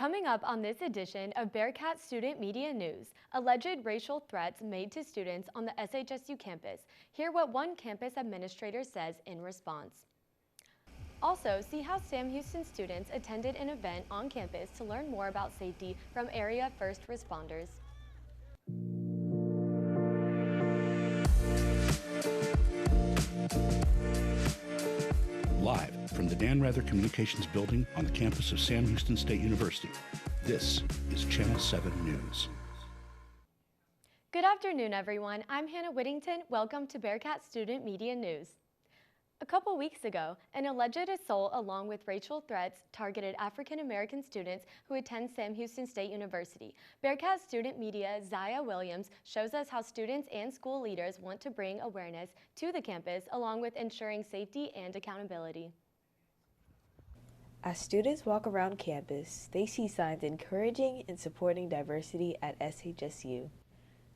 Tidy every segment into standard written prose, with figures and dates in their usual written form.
Coming up on this edition of Bearkat Student Media News, alleged racial threats made to students on the SHSU campus. Hear what one campus administrator says in response. Also, see how Sam Houston students attended an event on campus to learn more about safety from area first responders. Live from the Dan Rather Communications Building on the campus of Sam Houston State University, this is Channel 7 News. Good afternoon, everyone. I'm Hannah Whittington. Welcome to Bearkat Student Media News. A couple weeks ago, an alleged assault along with racial threats targeted African American students who attend Sam Houston State University. Bearkat Student Media Zaya Williams shows us how students and school leaders want to bring awareness to the campus along with ensuring safety and accountability. As students walk around campus, they see signs encouraging and supporting diversity at SHSU.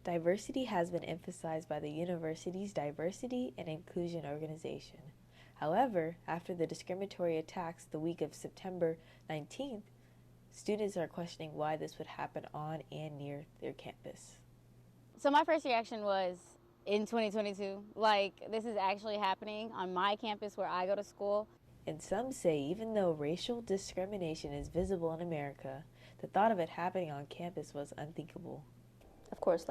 Diversity has been emphasized by the university's Diversity and Inclusion Organization. However, after the discriminatory attacks the week of September 19th, students are questioning why this would happen on and near their campus. So my first reaction was, in 2022, this is actually happening on my campus where I go to school. And some say even though racial discrimination is visible in America, the thought of it happening on campus was unthinkable. Of course,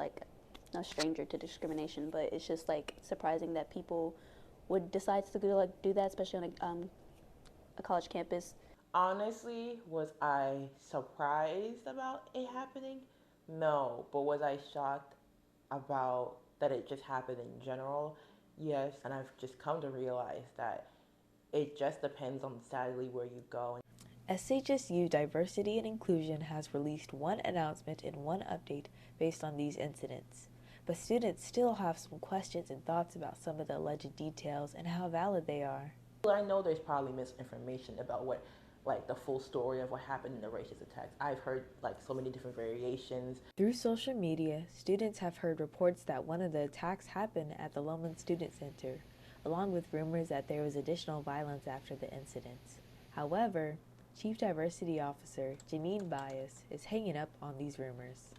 no stranger to discrimination, but it's just surprising that people would decide to do that, especially on a college campus. Honestly, was I surprised about it happening? No, but was I shocked about that it just happened in general? Yes, and I've just come to realize that it just depends on sadly where you go. SHSU Diversity and Inclusion has released one announcement and one update based on these incidents, but students still have some questions and thoughts about some of the alleged details and how valid they are. I know there's probably misinformation about what, the full story of what happened in the racist attacks. I've heard so many different variations. Through social media, students have heard reports that one of the attacks happened at the Loman Student Center, along with rumors that there was additional violence after the incidents. However, Chief Diversity Officer Janine Bias is hanging up on these rumors.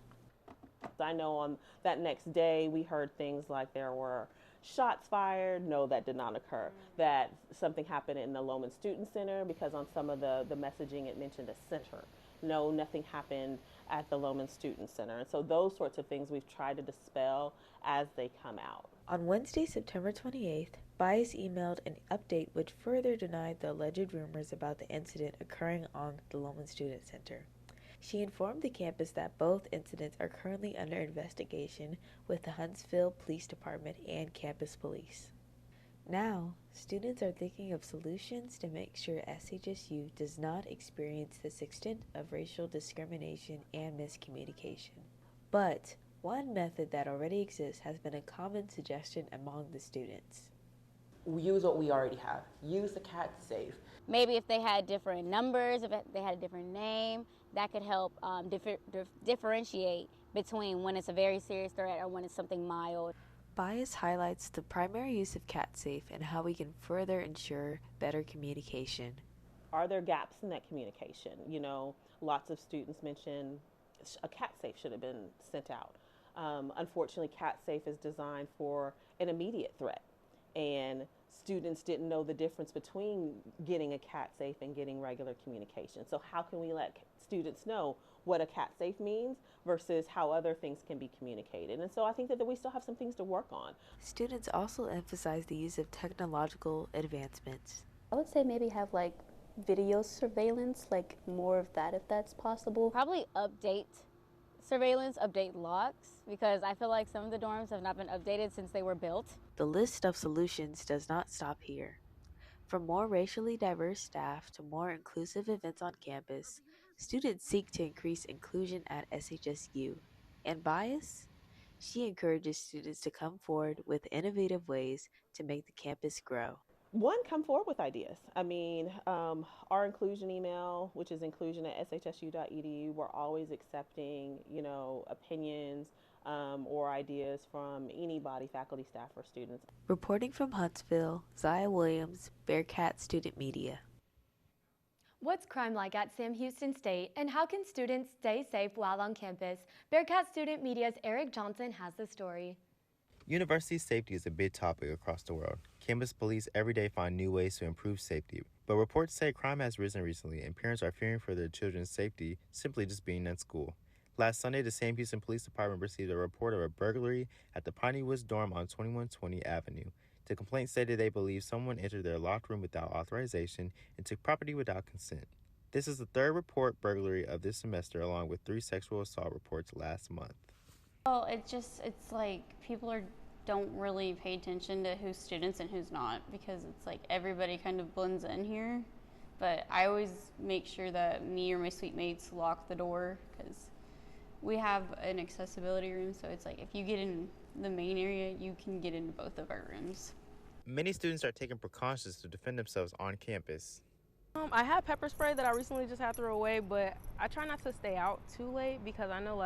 I know on that next day we heard things like there were shots fired. No, that did not occur. That something happened in the Loman Student Center because on some of the messaging it mentioned a center. No, nothing happened at the Loman Student Center. And so those sorts of things we've tried to dispel as they come out. On Wednesday, September 28th, Bias emailed an update which further denied the alleged rumors about the incident occurring on the Loman Student Center. She informed the campus that both incidents are currently under investigation with the Huntsville Police Department and campus police. Now, students are thinking of solutions to make sure SHSU does not experience this extent of racial discrimination and miscommunication. But one method that already exists has been a common suggestion among the students. Use what we already have. Use the cat safe. Maybe if they had different numbers, if they had a different name, that could help differentiate between when it's a very serious threat or when it's something mild. Bias highlights the primary use of CatSafe and how we can further ensure better communication. Are there gaps in that communication? Lots of students mention a CatSafe should have been sent out. Unfortunately, CatSafe is designed for an immediate threat, and students didn't know the difference between getting a CatSafe and getting regular communication. So how can we let students know what a CatSafe means versus how other things can be communicated? And so I think that we still have some things to work on. Students also emphasize the use of technological advancements. I would say maybe have video surveillance, more of that if that's possible. Probably update surveillance, update locks, because I feel like some of the dorms have not been updated since they were built. The list of solutions does not stop here. From more racially diverse staff to more inclusive events on campus, students seek to increase inclusion at SHSU. And Bias? She encourages students to come forward with innovative ways to make the campus grow. One, come forward with ideas. Our inclusion email, which is inclusion@shsu.edu, we're always accepting, opinions or ideas from anybody, faculty, staff, or students. Reporting from Huntsville, Zaya Williams, Bearkat Student Media. What's crime like at Sam Houston State, and how can students stay safe while on campus? Bearkat Student Media's Eric Johnson has the story. University safety is a big topic across the world. Campus police every day find new ways to improve safety, but reports say crime has risen recently and parents are fearing for their children's safety simply just being at school. Last Sunday, the Sam Houston Police Department received a report of a burglary at the Piney Woods dorm on 2120 Avenue. The complaint stated they believe someone entered their locked room without authorization and took property without consent. This is the third report burglary of this semester, along with 3 sexual assault reports last month. Well, it's like people don't really pay attention to who's students and who's not, because it's like everybody kind of blends in here. But I always make sure that me or my suite mates lock the door, because we have an accessibility room, so it's like if you get in the main area, you can get into both of our rooms. Many students are taking precautions to defend themselves on campus. I have pepper spray that I recently just had to throw away, but I try not to stay out too late because I know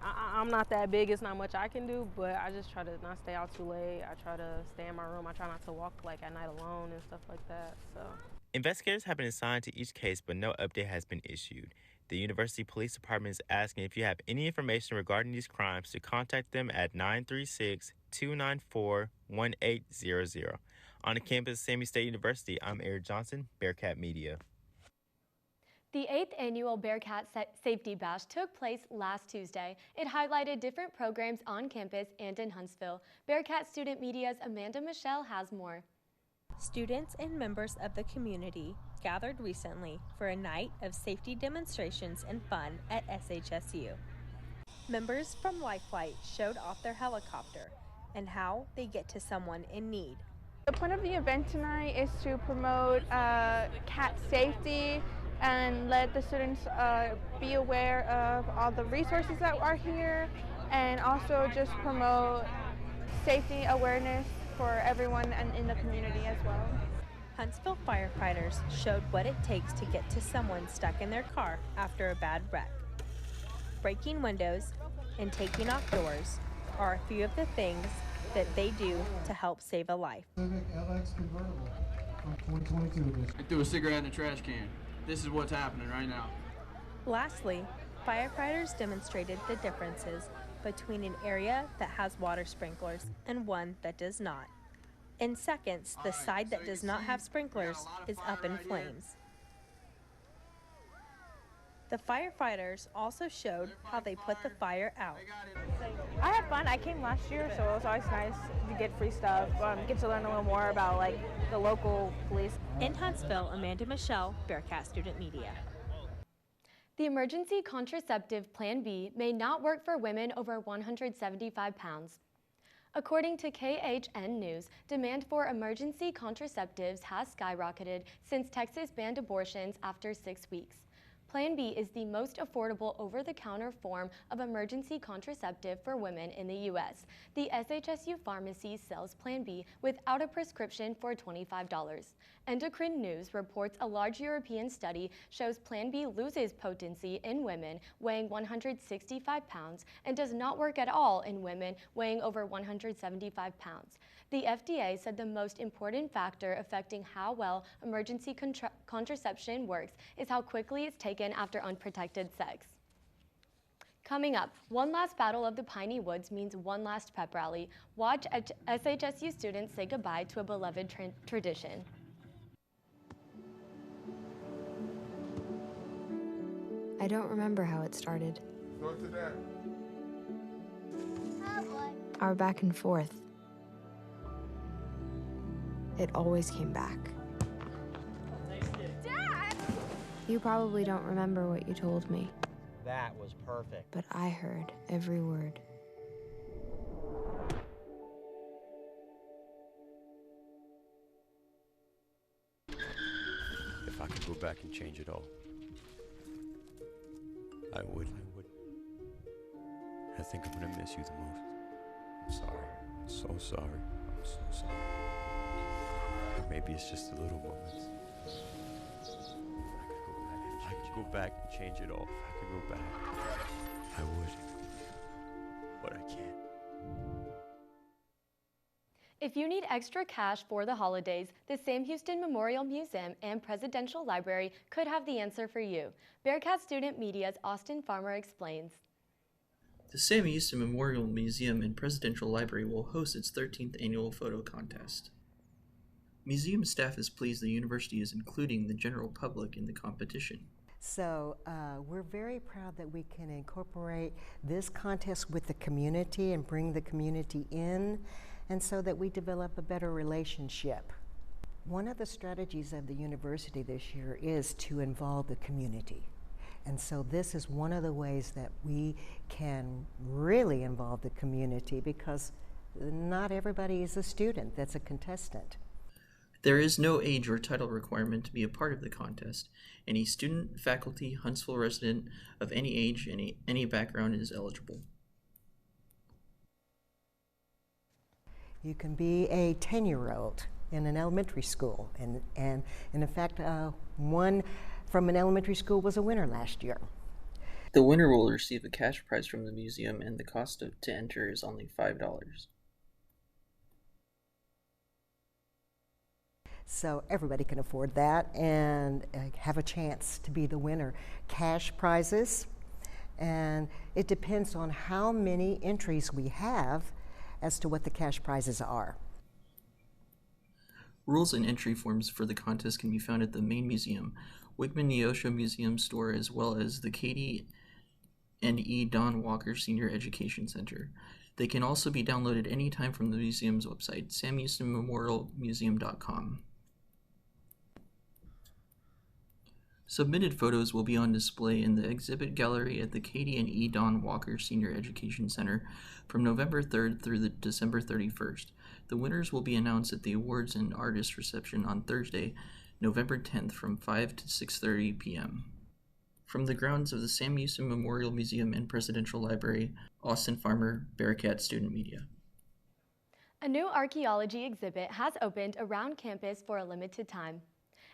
I'm not that big. It's not much I can do, but I just try to not stay out too late. I try to stay in my room. I try not to walk at night alone and stuff like that. So Investigators have been assigned to each case, but no update has been issued. The University Police Department is asking if you have any information regarding these crimes to contact them at 936-294-1800. On the campus of Sammy State University, I'm Eric Johnson, Bearkat Media. The 8th annual Bearkat Safety Bash took place last Tuesday. It highlighted different programs on campus and in Huntsville. Bearkat Student Media's Amanda Michelle has more. Students and members of the community gathered recently for a night of safety demonstrations and fun at SHSU. Members from Lifelight showed off their helicopter and how they get to someone in need. The point of the event tonight is to promote cat safety and let the students be aware of all the resources that are here, and also just promote safety awareness for everyone and in the community as well. Huntsville firefighters showed what it takes to get to someone stuck in their car after a bad wreck. Breaking windows and taking off doors are a few of the things that they do to help save a life. Civic LX convertible from 2022. I threw a cigarette in the trash can. This is what's happening right now. Lastly, firefighters demonstrated the differences between an area that has water sprinklers and one that does not. In seconds, the side that does not have sprinklers is up in flames. The firefighters also showed how they put the fire out. I had fun. I came last year, so it was always nice to get free stuff, get to learn a little more about the local police. In Huntsville, Amanda Michelle, Bearkat Student Media. The emergency contraceptive Plan B may not work for women over 175 pounds. According to KHN News, demand for emergency contraceptives has skyrocketed since Texas banned abortions after 6 weeks. Plan B is the most affordable over-the-counter form of emergency contraceptive for women in the U.S. The SHSU pharmacy sells Plan B without a prescription for $25. Endocrine News reports a large European study shows Plan B loses potency in women weighing 165 pounds and does not work at all in women weighing over 175 pounds. The FDA said the most important factor affecting how well emergency contraception works is how quickly it's taken after unprotected sex. Coming up, one last battle of the Piney Woods means one last pep rally. Watch SHSU students say goodbye to a beloved tradition. I don't remember how it started. Go to that. Our back and forth. It always came back. Dad! You probably don't remember what you told me. That was perfect. But I heard every word. If I could go back and change it all, I would. I think I'm gonna miss you the most. I'm sorry. I'm so sorry. I'm so sorry. Maybe it's just the little moments. If I could go back and change it all. If I could go back, I would. But I can't. If you need extra cash for the holidays, the Sam Houston Memorial Museum and Presidential Library could have the answer for you. Bearkat Student Media's Austin Farmer explains. The Sam Houston Memorial Museum and Presidential Library will host its 13th annual photo contest. Museum staff is pleased the university is including the general public in the competition. So we're very proud that we can incorporate this contest with the community and bring the community in, and so that we develop a better relationship. One of the strategies of the university this year is to involve the community. And so this is one of the ways that we can really involve the community, because not everybody is a student that's a contestant. There is no age or title requirement to be a part of the contest. Any student, faculty, Huntsville resident of any age, any background is eligible. You can be a 10-year-old in an elementary school, and in fact, one from an elementary school was a winner last year. The winner will receive a cash prize from the museum, and the cost to enter is only $5. So everybody can afford that and have a chance to be the winner. Cash prizes, and it depends on how many entries we have as to what the cash prizes are. Rules and entry forms for the contest can be found at the main museum, Wigman Neosho Museum store, as well as the Katie and E. Don Walker Senior Education Center. They can also be downloaded anytime from the museum's website, samhoustonmemorialmuseum.com. Submitted photos will be on display in the exhibit gallery at the Katie and E. Don Walker Senior Education Center from November 3rd through December 31st. The winners will be announced at the awards and artist reception on Thursday, November 10th from 5 to 6:30 p.m. From the grounds of the Sam Houston Memorial Museum and Presidential Library, Austin Farmer, Bearkat Student Media. A new archaeology exhibit has opened around campus for a limited time.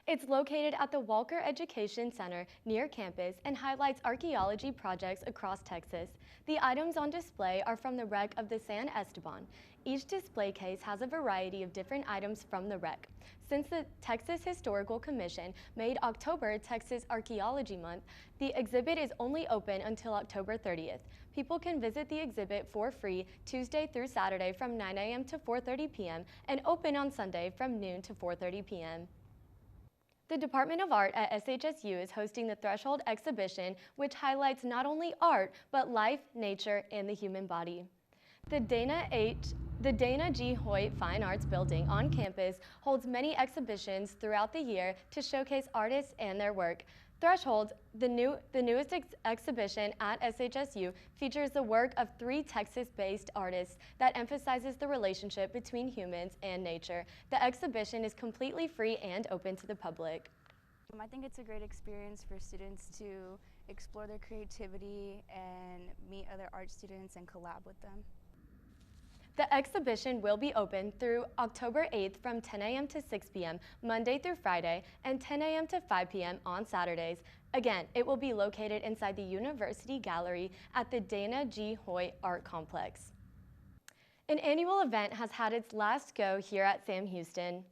It's located at the Walker Education Center near campus and highlights archaeology projects across Texas. The items on display are from the wreck of the San Esteban. Each display case has a variety of different items from the wreck. Since the Texas Historical Commission made October Texas Archaeology Month, the exhibit is only open until October 30th. People can visit the exhibit for free Tuesday through Saturday from 9 a.m. to 4:30 p.m. and open on Sunday from noon to 4:30 p.m. The Department of Art at SHSU is hosting the Threshold exhibition, which highlights not only art, but life, nature, and the human body. The Dana G. Hoyt Fine Arts Building on campus holds many exhibitions throughout the year to showcase artists and their work. Threshold, the newest exhibition at SHSU, features the work of 3 Texas-based artists that emphasizes the relationship between humans and nature. The exhibition is completely free and open to the public. I think it's a great experience for students to explore their creativity and meet other art students and collab with them. The exhibition will be open through October 8th from 10 a.m. to 6 p.m. Monday through Friday and 10 a.m. to 5 p.m. on Saturdays. Again, it will be located inside the University Gallery at the Dana G. Hoyt Art Complex. An annual event has had its last go here at Sam Houston.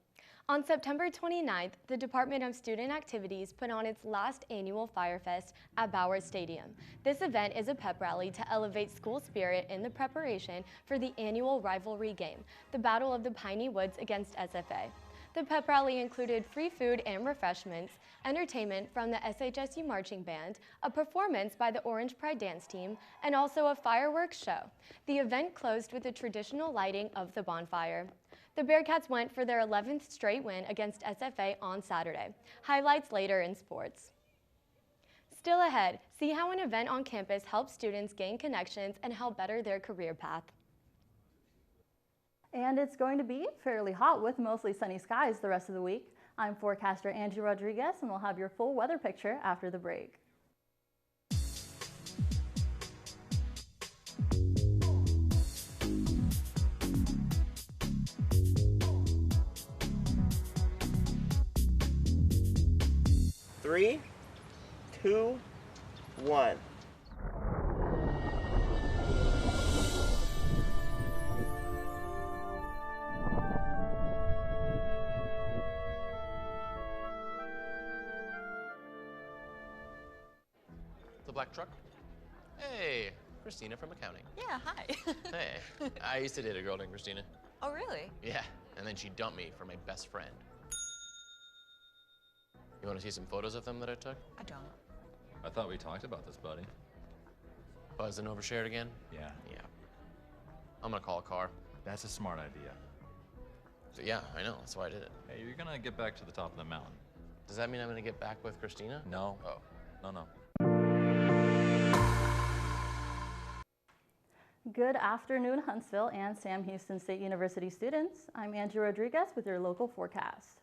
On September 29th, the Department of Student Activities put on its last annual Fire Fest at Bowers Stadium. This event is a pep rally to elevate school spirit in the preparation for the annual rivalry game, the Battle of the Piney Woods against SFA. The pep rally included free food and refreshments, entertainment from the SHSU Marching Band, a performance by the Orange Pride Dance Team, and also a fireworks show. The event closed with the traditional lighting of the bonfire. The Bearkats went for their 11th straight win against SFA on Saturday. Highlights later in sports. Still ahead, see how an event on campus helps students gain connections and help better their career path. And it's going to be fairly hot with mostly sunny skies the rest of the week. I'm forecaster Angie Rodriguez, and we'll have your full weather picture after the break. Three, 2, 1. the black truck. Hey, Christina from accounting. Yeah, hi. Hey, I used to date a girl named Christina. Oh, really? Yeah, and then she dumped me for my best friend. You want to see some photos of them that I took? I don't. I thought we talked about this, buddy. Buzz and overshared again? Yeah. Yeah. I'm gonna call a car. That's a smart idea. So, yeah, I know, that's why I did it. Hey, you're gonna get back to the top of the mountain. Does that mean I'm gonna get back with Christina? No. Oh. No. Good afternoon, Huntsville and Sam Houston State University students. I'm Angie Rodriguez with your local forecast.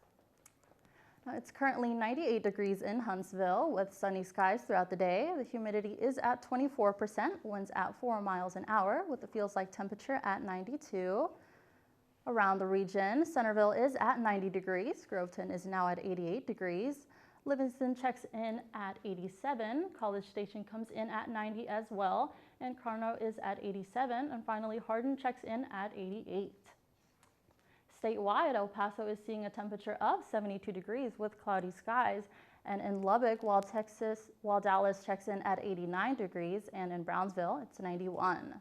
It's currently 98 degrees in Huntsville with sunny skies throughout the day. The humidity is at 24%, winds at 4 miles an hour with the feels like temperature at 92. Around the region, Centerville is at 90 degrees. Groveton is now at 88 degrees. Livingston checks in at 87. College Station comes in at 90 as well. And Carno is at 87. And finally, Hardin checks in at 88. Statewide, El Paso is seeing a temperature of 72 degrees with cloudy skies. And in Lubbock, while Dallas checks in at 89 degrees, and in Brownsville, it's 91.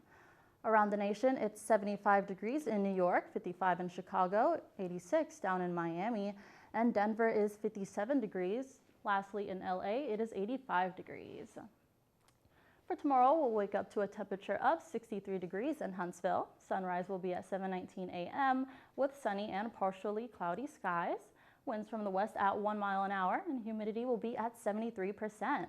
Around the nation, it's 75 degrees in New York, 55 in Chicago, 86 down in Miami, and Denver is 57 degrees. Lastly, in LA, it is 85 degrees. For tomorrow, we'll wake up to a temperature of 63 degrees in Huntsville. Sunrise will be at 7:19 a.m. with sunny and partially cloudy skies. Winds from the west at 1 mile an hour, and humidity will be at 73%.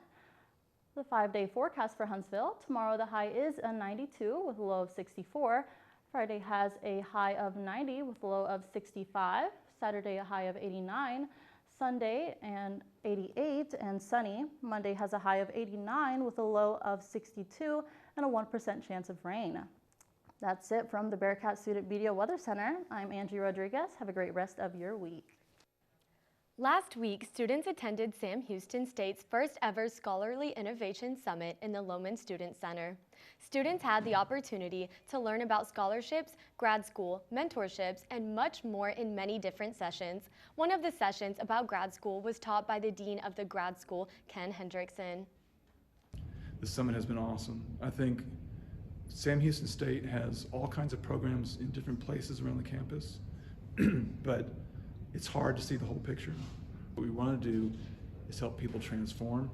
The 5-day forecast for Huntsville: tomorrow the high is a 92 with a low of 64. Friday has a high of 90 with a low of 65. Saturday a high of 89. Sunday and 88 and sunny. Monday has a high of 89 with a low of 62 and a 1% chance of rain. That's it from the Bearkat Student Media Weather Center. I'm Angie Rodriguez. Have a great rest of your week. Last week, students attended Sam Houston State's first ever Scholarly Innovation Summit in the Lohman Student Center. Students had the opportunity to learn about scholarships, grad school, mentorships, and much more in many different sessions. One of the sessions about grad school was taught by the Dean of the grad school, Ken Hendrickson. The summit has been awesome. I think Sam Houston State has all kinds of programs in different places around the campus, but it's hard to see the whole picture. What we want to do is help people transform,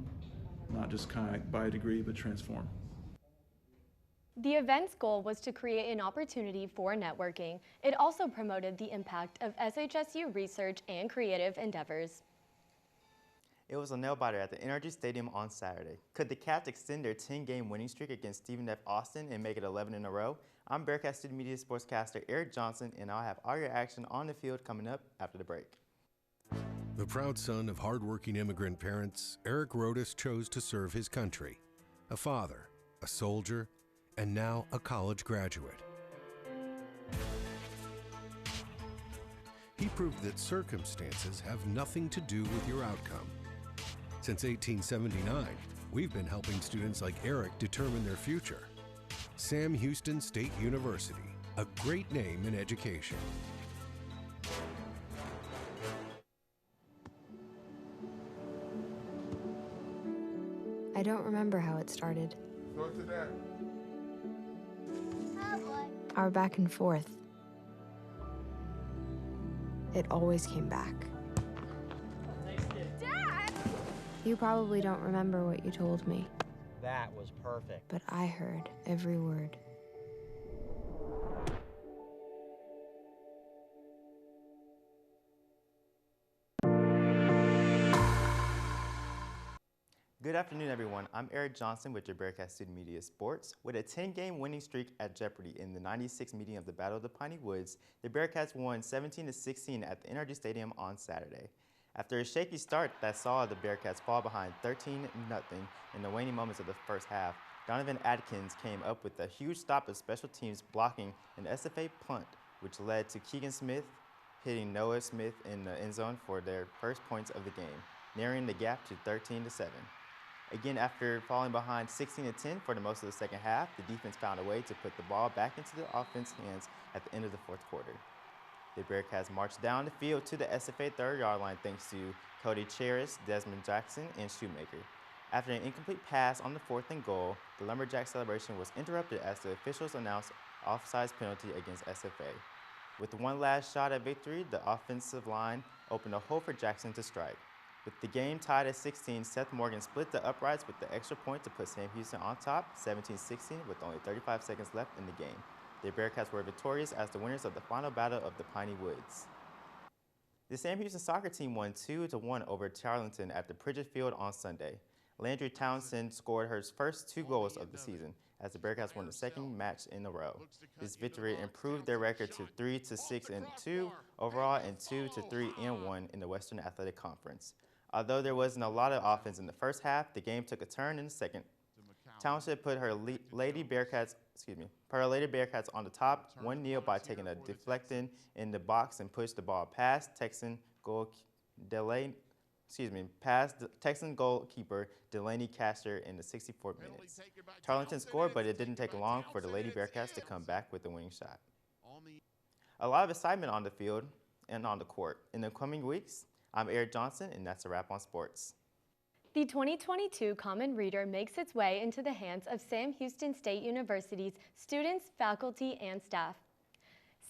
not just kind of buy a degree, but transform. The event's goal was to create an opportunity for networking. It also promoted the impact of SHSU research and creative endeavors. It was a nail-biter at the NRG Stadium on Saturday. Could the Cats extend their 10-game winning streak against Stephen F. Austin and make it 11 in a row? I'm Bearkat Student Media sportscaster Eric Johnson, and I'll have all your action on the field coming up after the break. The proud son of hardworking immigrant parents, Eric Rodas chose to serve his country. A father, a soldier, and now a college graduate. He proved that circumstances have nothing to do with your outcome. Since 1879, we've been helping students like Eric determine their future. Sam Houston State University, a great name in education. I don't remember how it started. Go to that. Our back and forth. It always came back. Dad! You probably don't remember what you told me, That was perfect. but I heard every word. Good afternoon, everyone. I'm Eric Johnson with your Bearkat Student Media Sports. With a 10-game winning streak at Jeopardy in the 96th meeting of the Battle of the Piney Woods, the Bearkats won 17-16 at the NRG Stadium on Saturday. After a shaky start that saw the Bearkats fall behind 13-0 in the waning moments of the first half, Donovan Adkins came up with a huge stop of special teams blocking an SFA punt, which led to Keegan Smith hitting Noah Smith in the end zone for their first points of the game, narrowing the gap to 13-7. Again, after falling behind 16-10 for the most of the second half, the defense found a way to put the ball back into the offense's hands at the end of the fourth quarter. The Bearkats marched down the field to the SFA 3rd-yard line thanks to Cody Cheris, Desmond Jackson, and Shoemaker. After an incomplete pass on the 4th and goal, the Lumberjack celebration was interrupted as the officials announced offsides penalty against SFA. With one last shot at victory, the offensive line opened a hole for Jackson to strike. With the game tied at 16, Seth Morgan split the uprights with the extra point to put Sam Houston on top, 17-16, with only 35 seconds left in the game. The Bearcats were victorious as the winners of the final battle of the Piney Woods. The Sam Houston soccer team won 2-1 over Charlton at the Pridgett Field on Sunday. Landry Townsend scored her first 2 goals of the season as the Bearcats won the second match in a row. This victory improved their record to 3-6-2 overall and 2-3-1 in the Western Athletic Conference. Although there wasn't a lot of offense in the first half, the game took a turn in the second. Townsend put her Lady Bearcats on the top 1-0 by taking a deflecting in the box and pushed the ball past Texan goalkeeper Delaney Castor in the 64th minutes. Tarleton scored, but it didn't take long for the Lady Bearcats to come back with a winning shot. A lot of excitement on the field and on the court. In the coming weeks, I'm Eric Johnson, and that's a wrap on sports. The 2022 Common Reader makes its way into the hands of Sam Houston State University's students, faculty, and staff.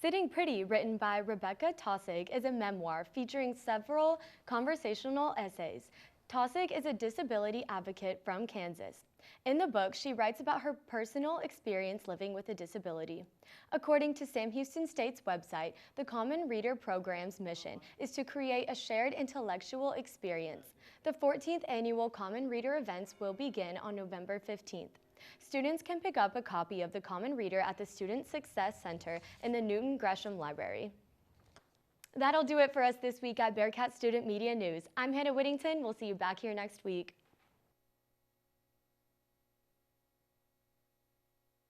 Sitting Pretty, written by Rebecca Taussig, is a memoir featuring several conversational essays. Taussig is a disability advocate from Kansas. In the book, she writes about her personal experience living with a disability. According to Sam Houston State's website, the Common Reader program's mission is to create a shared intellectual experience. The 14th annual Common Reader events will begin on November 15th. Students can pick up a copy of the Common Reader at the Student Success Center in the Newton Gresham Library. That'll do it for us this week at Bearkat Student Media News. I'm Hannah Whittington. We'll see you back here next week.